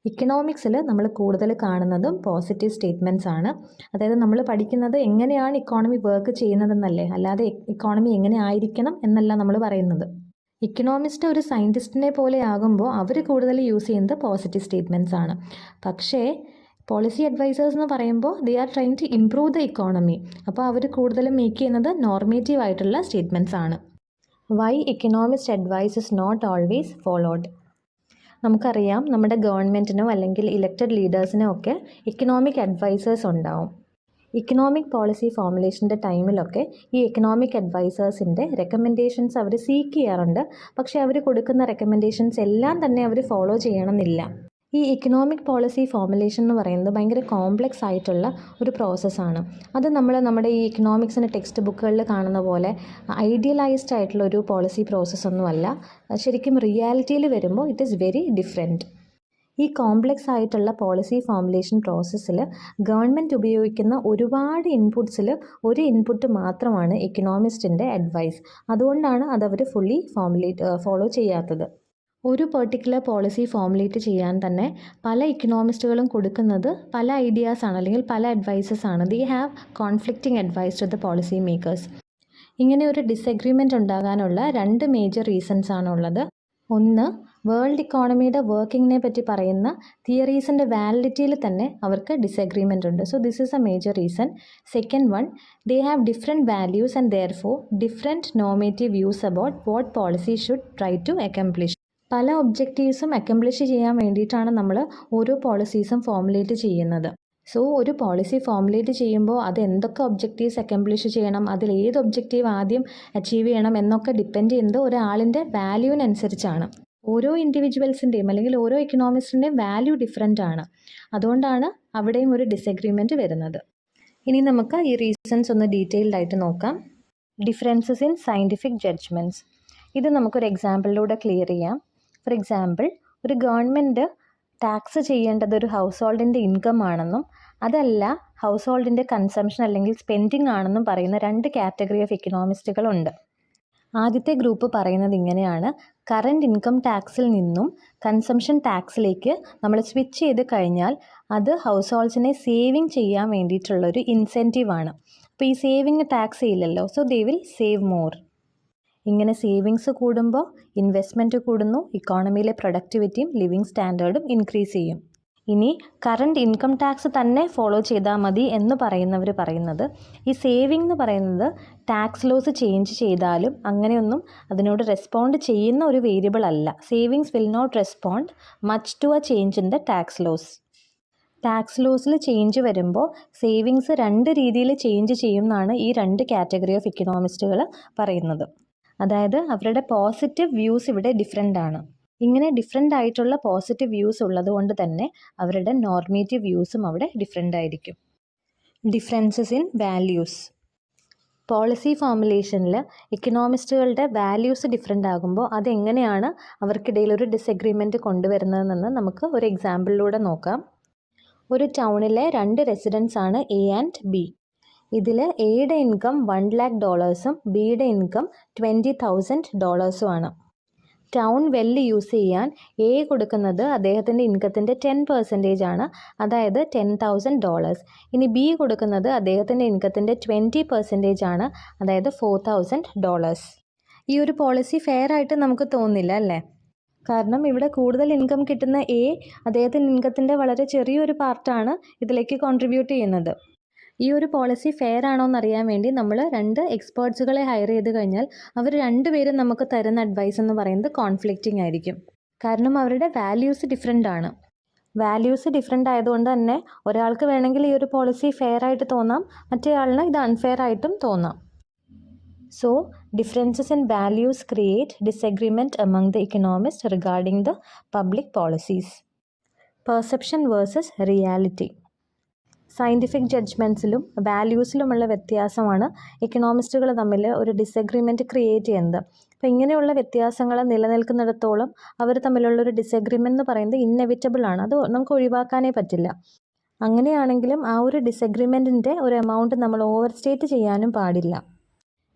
ഇക്കണോമിക്സിൽ നമ്മൾ കൂടുതൽ കാണുന്നതും പോസിറ്റീവ് സ്റ്റേറ്റ്മെൻറ്റ്സ് ആണ്. അതായത് നമ്മൾ പഠിക്കുന്നത് എങ്ങനെയാണ് ഇക്കോണമി വർക്ക് ചെയ്യുന്നതെന്നല്ലേ, അല്ലാതെ ഇക്കോണമി എങ്ങനെ ആയിരിക്കണം എന്നല്ല നമ്മൾ പറയുന്നത്. ഇക്കണോമിസ്റ്റ് ഒരു സയൻറ്റിസ്റ്റിനെ പോലെ ആകുമ്പോൾ അവർ കൂടുതൽ യൂസ് ചെയ്യുന്നത് പോസിറ്റീവ് സ്റ്റേറ്റ്മെൻറ്റ്സ് ആണ്. പക്ഷേ പോളിസി അഡ്വൈസേഴ്സ് എന്ന് പറയുമ്പോൾ they are trying to improve the economy. അപ്പോൾ അവർ കൂടുതലും മേക്ക് ചെയ്യുന്നത് നോർമേറ്റീവ് ആയിട്ടുള്ള സ്റ്റേറ്റ്മെൻറ്റ്സ് ആണ്. Why economist advice is not always followed. നമുക്കറിയാം നമ്മുടെ ഗവൺമെൻറ്റിനോ അല്ലെങ്കിൽ ഇലക്റ്റഡ് ലീഡേഴ്സിനോ ഒക്കെ ഇക്കണോമിക് അഡ്വൈസേഴ്സ് ഉണ്ടാവും. ഇക്കണോമിക് പോളിസി ഫോർമുലേഷൻ്റെ ടൈമിലൊക്കെ ഈ എക്കണോമിക് അഡ്വൈസേഴ്സിൻ്റെ റെക്കമെൻഡേഷൻസ് അവർ സീക്ക് ചെയ്യാറുണ്ട്. പക്ഷേ അവർ കൊടുക്കുന്ന റെക്കമെൻഡേഷൻസ് എല്ലാം തന്നെ അവർ ഫോളോ ചെയ്യണമെന്നില്ല. ഈ ഇക്കണോമിക് പോളിസി ഫോർമുലേഷൻ എന്ന് പറയുന്നത് ഭയങ്കര കോംപ്ലക്സ് ആയിട്ടുള്ള ഒരു പ്രോസസ്സാണ്. അത് നമ്മുടെ ഈ ഇക്കണോമിക്സിൻ്റെ ടെക്സ്റ്റ് ബുക്കുകളിൽ കാണുന്ന പോലെ ഐഡിയലൈസ്ഡ് ആയിട്ടുള്ള ഒരു പോളിസി പ്രോസസ്സൊന്നുമല്ല. ശരിക്കും റിയാലിറ്റിയിൽ വരുമ്പോൾ ഇറ്റ് ഈസ് വെരി ഡിഫറെൻറ്റ്. ഈ കോംപ്ലക്സ് ആയിട്ടുള്ള പോളിസി ഫോർമുലേഷൻ പ്രോസസ്സിൽ ഗവൺമെൻറ് ഉപയോഗിക്കുന്ന ഒരുപാട് ഇൻപുട്സിൽ ഒരു ഇൻപുട്ട് മാത്രമാണ് ഇക്കണോമിസ്റ്റിൻ്റെ അഡ്വൈസ്. അതുകൊണ്ടാണ് അതവർ ഫുള്ളി ഫോളോ ചെയ്യാത്തത്. ഒരു പെർട്ടിക്കുലർ പോളിസി ഫോർമുലേറ്റ് ചെയ്യാൻ തന്നെ പല ഇക്കണോമിസ്റ്റുകളും കൊടുക്കുന്നത് പല ഐഡിയാസാണ് അല്ലെങ്കിൽ പല അഡ്വൈസസ് ആണ്. They have conflicting advice to the policy makers. ഇങ്ങനെ ഒരു ഡിസഗ്രിമെൻ്റ് ഉണ്ടാകാനുള്ള 2 മേജർ റീസൺസ് ആണുള്ളത്. ഒന്ന്, വേൾഡ് ഇക്കോണമിയുടെ വർക്കിങ്ങിനെ പറ്റി പറയുന്ന തിയറീസിൻ്റെ വാലിഡിറ്റിയിൽ തന്നെ അവർക്ക് ഡിസഗ്രിമെൻ്റ് ഉണ്ട്. So this is a major reason. Second one, they have different values and therefore different normative views about what policy should try to accomplish. പല ഒബ്ജക്റ്റീവ്സും അക്കംപ്ലിഷ് ചെയ്യാൻ വേണ്ടിയിട്ടാണ് നമ്മൾ ഓരോ പോളിസീസും ഫോർമുലേറ്റ് ചെയ്യുന്നത്. സോ ഒരു പോളിസി ഫോർമുലേറ്റ് ചെയ്യുമ്പോൾ അത് എന്തൊക്കെ ഒബ്ജക്റ്റീവ്സ് അക്കംപ്ലിഷ് ചെയ്യണം, അതിൽ ഏത് ഒബ്ജക്റ്റീവ് ആദ്യം അച്ചീവ് ചെയ്യണം എന്നൊക്കെ ഡിപ്പെൻഡ് ചെയ്യുന്നത് ഒരാളിൻ്റെ വാല്യൂവിനനുസരിച്ചാണ്. ഓരോ ഇൻഡിവിജ്വൽസിൻ്റെയും അല്ലെങ്കിൽ ഓരോ ഇക്കണോമിസ്റ്റിൻ്റെയും വാല്യൂ ഡിഫറെൻ്റ് ആണ്. അതുകൊണ്ടാണ് അവിടെയും ഒരു ഡിസഗ്രിമെൻറ്റ് വരുന്നത്. ഇനി നമുക്ക് ഈ റീസൺസ് ഒന്ന് ഡീറ്റെയിൽഡ് ആയിട്ട് നോക്കാം. Differences in scientific judgements. ഇത് നമുക്കൊരു എക്സാമ്പിളിലൂടെ ക്ലിയർ ചെയ്യാം. ഫോർ എക്സാമ്പിൾ, ഒരു ഗവൺമെൻറ് ടാക്സ് ചെയ്യേണ്ടത് ഒരു ഹൗസ് ഹോൾഡിൻ്റെ ഇൻകം ആണെന്നും അതല്ല ഹൗസ് ഹോൾഡിൻ്റെ കൺസംഷൻ അല്ലെങ്കിൽ സ്പെൻഡിങ് ആണെന്നും പറയുന്ന 2 കാറ്റഗറി ഓഫ് ഇക്കണോമിസ്റ്റുകളുണ്ട്. ആദ്യത്തെ ഗ്രൂപ്പ് പറയുന്നത് ഇങ്ങനെയാണ്, കറൻറ്റ് ഇൻകം ടാക്സിൽ നിന്നും കൺസംഷൻ ടാക്സിലേക്ക് നമ്മൾ സ്വിച്ച് ചെയ്ത് കഴിഞ്ഞാൽ അത് ഹൗസ് ഹോൾഡ്സിനെ സേവിങ് ചെയ്യാൻ വേണ്ടിയിട്ടുള്ളൊരു ഇൻസെൻറ്റീവാണ്. അപ്പോൾ ഈ സേവിങ് ടാക്സ് ചെയ്യില്ലല്ലോ, so they will save more. ഇങ്ങനെ സേവിങ്സ് കൂടുമ്പോൾ ഇൻവെസ്റ്റ്മെൻറ്റ് കൂടുന്നു, ഇക്കോണമിയിലെ പ്രൊഡക്ടിവിറ്റിയും ലിവിങ് സ്റ്റാൻഡേർഡും ഇൻക്രീസ് ചെയ്യും. ഇനി കറൻറ്റ് ഇൻകം ടാക്സ് തന്നെ ഫോളോ ചെയ്താൽ മതി എന്ന് പറയുന്നവർ പറയുന്നത് ഈ സേവിങ് എന്ന് പറയുന്നത് ടാക്സ് ലോസ് ചേഞ്ച് ചെയ്താലും അങ്ങനെയൊന്നും അതിനോട് റെസ്പോണ്ട് ചെയ്യുന്ന ഒരു വേരിയബിൾ അല്ല. Savings will not respond much to a change in the tax laws. Tax ലോസിൽ ചേഞ്ച് വരുമ്പോൾ സേവിങ്സ് 2 രീതിയിൽ ചേഞ്ച് ചെയ്യും എന്നാണ് ഈ 2 കാറ്റഗറി ഓഫ് ഇക്കണോമിസ്റ്റുകൾ പറയുന്നത്. അതായത് അവരുടെ പോസിറ്റീവ് വ്യൂസ് ഇവിടെ ഡിഫറെൻ്റ് ആണ്. ഇങ്ങനെ ഡിഫറെൻ്റ് ആയിട്ടുള്ള പോസിറ്റീവ് വ്യൂസ് ഉള്ളതുകൊണ്ട് തന്നെ അവരുടെ നോർമേറ്റീവ് വ്യൂസും അവിടെ ഡിഫറെൻ്റ് ആയിരിക്കും. Differences in values. പോളിസി ഫോർമുലേഷനിൽ ഇക്കണോമിസ്റ്റുകളുടെ വാല്യൂസ് ഡിഫറെൻ്റ് ആകുമ്പോൾ അതെങ്ങനെയാണ് അവർക്കിടയിൽ ഒരു ഡിസഗ്രിമെൻറ്റ് കൊണ്ടുവരുന്നതെന്ന് നമുക്ക് ഒരു എക്സാമ്പിളിലൂടെ നോക്കാം. ഒരു ടൗണിലെ 2 റെസിഡൻസ് ആണ് എ ആൻഡ് ബി. ഇതിൽ എയുടെ ഇൻകം $1 lakh ബിയുടെ ഇൻകം $20,000 ആണ്. ടൗൺ വെല്ല് യൂസ് ചെയ്യാൻ എ കൊടുക്കുന്നത് അദ്ദേഹത്തിൻ്റെ ഇൻകത്തിൻ്റെ 10% ആണ്, അതായത് $10,000. ഇനി ബി കൊടുക്കുന്നത് അദ്ദേഹത്തിൻ്റെ ഇൻകത്തിൻ്റെ 20% ആണ്, അതായത് $4,000. ഈ ഒരു പോളിസി ഫെയർ ആയിട്ട് നമുക്ക് തോന്നില്ല അല്ലേ? കാരണം ഇവിടെ കൂടുതൽ ഇൻകം കിട്ടുന്ന എ അദ്ദേഹത്തിൻ്റെ ഇൻകത്തിൻ്റെ വളരെ ചെറിയൊരു പാർട്ടാണ് ഇതിലേക്ക് കോൺട്രിബ്യൂട്ട് ചെയ്യുന്നത്. ഈ ഒരു പോളിസി ഫെയർ ആണോ എന്നറിയാൻ വേണ്ടി നമ്മൾ 2 എക്സ്പേർട്സുകളെ ഹയർ ചെയ്ത് കഴിഞ്ഞാൽ അവർ രണ്ടുപേരും നമുക്ക് തരുന്ന അഡ്വൈസ് എന്ന് പറയുന്നത് കോൺഫ്ലിക്റ്റിംഗ് ആയിരിക്കും. കാരണം അവരുടെ വാല്യൂസ് ഡിഫറെൻ്റ് ആണ്. വാല്യൂസ് ഡിഫറെൻ്റ് ആയതുകൊണ്ട് തന്നെ ഒരാൾക്ക് വേണമെങ്കിൽ ഈ ഒരു പോളിസി ഫെയർ ആയിട്ട് തോന്നാം, മറ്റേയാളിന് ഇത് അൺഫെയർ ആയിട്ടും തോന്നാം. So, differences in values create disagreement among the economists regarding the public policies. Perception versus reality. Scientific ജഡ്ജ്മെൻറ്റ്സിലും വാല്യൂസിലുമുള്ള വ്യത്യാസമാണ് എക്കണോമിസ്റ്റുകൾ തമ്മിൽ ഒരു ഡിസഗ്രിമെൻറ്റ് ക്രിയേറ്റ് ചെയ്യുന്നത്. അപ്പോൾ ഇങ്ങനെയുള്ള വ്യത്യാസങ്ങൾ നിലനിൽക്കുന്നിടത്തോളം അവർ തമ്മിലുള്ളൊരു ഡിസഗ്രിമെൻ്റ് എന്ന് പറയുന്നത് ഇന്നെവിറ്റബിൾ ആണ്, അത് നമുക്ക് ഒഴിവാക്കാനേ പറ്റില്ല. അങ്ങനെയാണെങ്കിലും ആ ഒരു ഡിസഗ്രിമെൻറ്റിൻ്റെ ഒരു എമൗണ്ട് നമ്മൾ ഓവർ സ്റ്റേറ്റ് ചെയ്യാനും പാടില്ല.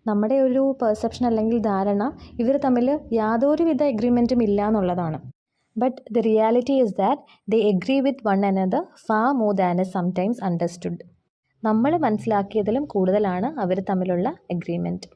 നമ്മുടെ ഒരു പെർസെപ്ഷൻ അല്ലെങ്കിൽ ധാരണ ഇവർ തമ്മിൽ യാതൊരുവിധ എഗ്രിമെൻറ്റും ഇല്ല എന്നുള്ളതാണ്. But the reality is that they agree with one another far more than is sometimes understood. നമ്മൾ മനസ്സിലാക്കിയതിലും കൂടുതലാണ് അവർ തമ്മിലുള്ള എഗ്രിമെൻറ്റ്.